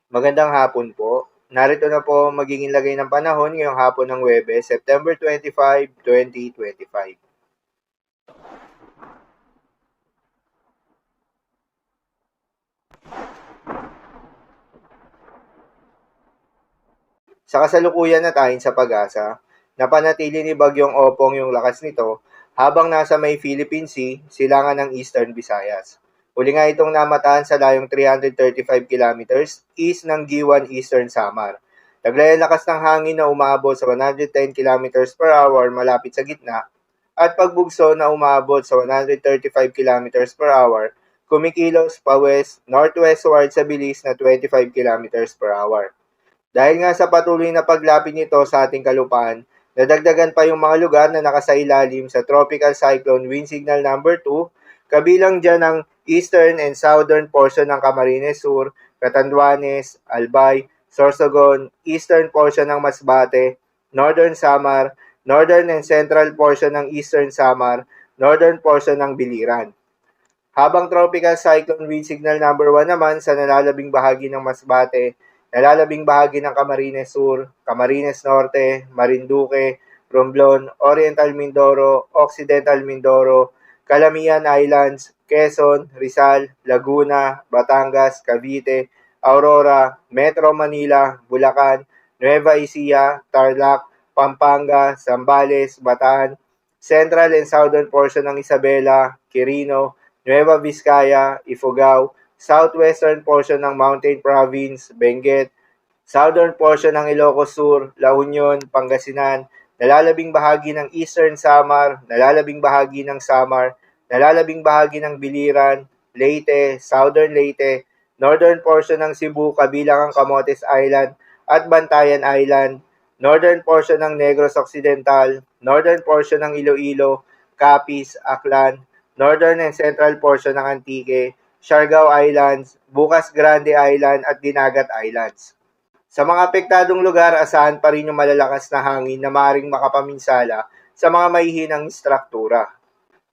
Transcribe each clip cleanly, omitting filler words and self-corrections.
Magandang hapon po. Narito na po ang magiging lagay ng panahon ngayong hapon ng Huwebes, September 25, 2025. Sa kasalukuyan at ayon sa pag-asa, napanatili ni Bagyong Opong yung lakas nito habang nasa may Philippine Sea, silangan ng Eastern Visayas. Huli nga itong namataan sa layong 335 kilometers east ng Giwan Eastern Samar. Taglay ang lakas ng hangin na umaabot sa 110 kilometers per hour malapit sa gitna at pagbugso na umaabot sa 135 kilometers per hour kumikilos pa west northwestward sa bilis na 25 kilometers per hour. Dahil nga sa patuloy na paglapit nito sa ating kalupaan, nadagdagan pa yung mga lugar na nakasailalim sa Tropical Cyclone Wind Signal number 2, kabilang dyan ang eastern and southern portion ng Camarines Sur, Catanduanes, Albay, Sorsogon, eastern portion ng Masbate, northern Samar, northern and central portion ng eastern Samar, northern portion ng Biliran. Habang Tropical Cyclone Wind Signal number 1 naman sa nalalabing bahagi ng Masbate, nalalabing bahagi ng Camarines Sur, Camarines Norte, Marinduque, Romblon, Oriental Mindoro, Occidental Mindoro, Calamian Islands, Quezon, Rizal, Laguna, Batangas, Cavite, Aurora, Metro Manila, Bulacan, Nueva Ecija, Tarlac, Pampanga, Zambales, Bataan, Central and Southern portion ng Isabela, Quirino, Nueva Vizcaya, Ifugao, southwestern portion ng Mountain Province, Benguet, southern portion ng Ilocos Sur, La Union, Pangasinan, nalalabing bahagi ng Eastern Samar, nalalabing bahagi ng Samar, nalalabing bahagi ng Biliran, Leyte, southern Leyte, northern portion ng Cebu kabilang ang Camotes Island at Bantayan Island, northern portion ng Negros Occidental, northern portion ng Iloilo, Capiz, Aklan, northern and central portion ng Antique, Siargao Islands, Bukas Grande Island at Dinagat Islands. Sa mga apektadong lugar, asahan pa rin yung malalakas na hangin na maaaring makapaminsala sa mga mahihinang struktura.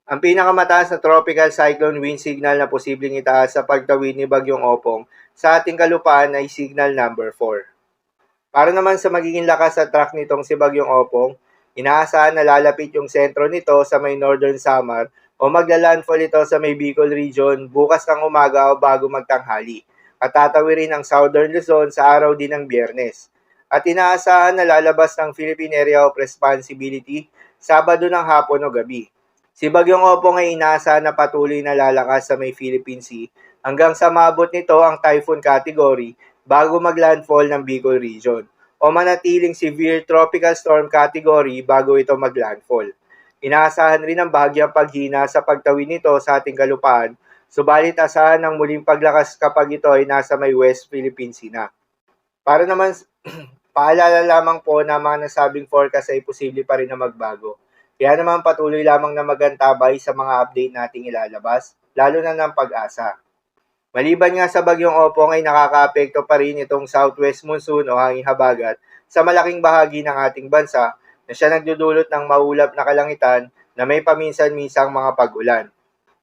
Ang pinakamataas na tropical cyclone wind signal na posibleng itaas sa pagtawid ni Bagyong Opong sa ating kalupaan ay signal number 4. Para naman sa magiging lakas at track nitong si Bagyong Opong, inaasahan na lalapit yung sentro nito sa may Northern Samar o magla-landfall ito sa may Bicol region bukas ng umaga o bago magtanghali at tatawirin ang Southern Luzon sa araw din ng Biyernes. At inaasahan na lalabas ng Philippine Area of Responsibility Sabado ng hapon o gabi. Si Bagyong Opong ay inaasahan na patuloy na lalakas sa may Philippine Sea hanggang sa maabot nito ang typhoon category bago maglandfall ng Bicol region o manatiling severe tropical storm category bago ito maglandfall. Inaasahan rin ang bahagyang paghina sa pagtawid nito sa ating kalupaan, subalit asahan ng muling paglakas kapag ito ay nasa may West Philippine Sea na. Para naman, paalala lamang po na mga nasabing forecast ay posible pa rin na magbago. Kaya naman patuloy lamang na magantabay sa mga update nating ilalabas, lalo na ng pag-asa. Maliban nga sa Bagyong Opong ay nakakaapekto pa rin itong southwest monsoon o hanging habagat sa malaking bahagi ng ating bansa na siya nagdudulot ng maulap na kalangitan na may paminsan-minsang mga pag-ulan.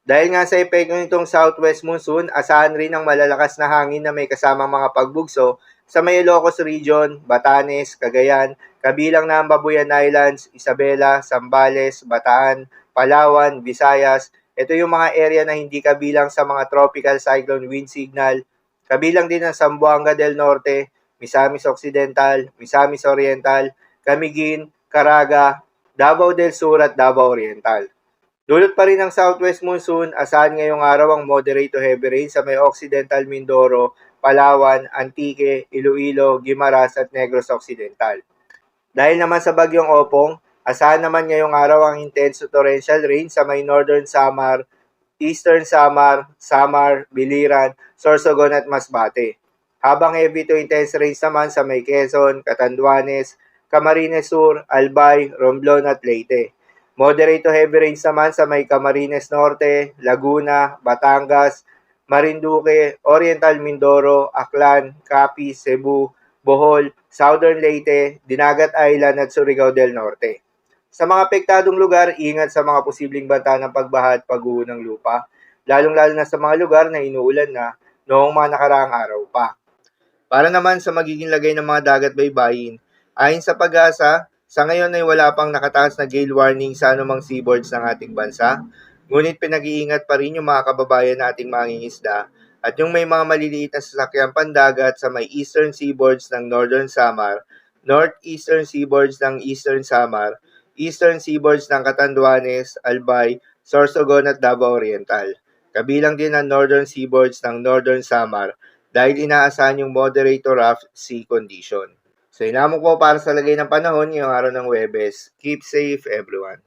Dahil nga sa epekto nitong southwest monsoon, asahan rin ang malalakas na hangin na may kasamang mga pagbugso sa may Ilocos Region, Batanes, Cagayan, kabilang na ang Babuyan Islands, Isabela, Zambales, Bataan, Palawan, Visayas. Ito yung mga area na hindi kabilang sa mga tropical cyclone wind signal. Kabilang din ang Zamboanga del Norte, Misamis Occidental, Misamis Oriental, Camiguin, Caraga, Davao del Sur at Davao Oriental. Dulot pa rin ng southwest monsoon, asahan ngayong araw ang moderate to heavy rain sa may Occidental Mindoro, Palawan, Antique, Iloilo, Guimaras at Negros Occidental. Dahil naman sa Bagyong Opong, asahan naman ngayong araw ang intense to torrential rain sa may Northern Samar, Eastern Samar, Samar, Biliran, Sorsogon at Masbate. Habang heavy to intense rains naman sa may Quezon, Catanduanes, Camarines Sur, Albay, Romblon at Leyte. Moderate to heavy rains naman sa may Camarines Norte, Laguna, Batangas, Marinduque, Oriental Mindoro, Aklan, Capiz, Cebu, Bohol, Southern Leyte, Dinagat Island at Surigao del Norte. Sa mga apektadong lugar, ingat sa mga posibleng banta ng pagbaha at pagguho ng lupa, lalong-lalo na sa mga lugar na inuulan na noong mga nakaraang araw pa. Para naman sa magiging lagay ng mga dagat baybayin, ayon sa Pag-asa, sa ngayon ay wala pang nakataas na gale warning sa anumang seaboards ng ating bansa, ngunit pinag-iingat pa rin yung mga kababayan nating mangingisda at yung may mga maliliit na sasakyang pandagat sa may eastern seaboards ng Northern Samar, northeastern seaboards ng Eastern Samar, eastern seaboards ng Catanduanes, Albay, Sorsogon at Davao Oriental. Kabilang din ang northern seaboards ng Northern Samar dahil inaasahan yung moderate to rough sea condition. So inamok po para sa lagay ng panahon ngayong araw ng Huwebes. Keep safe everyone.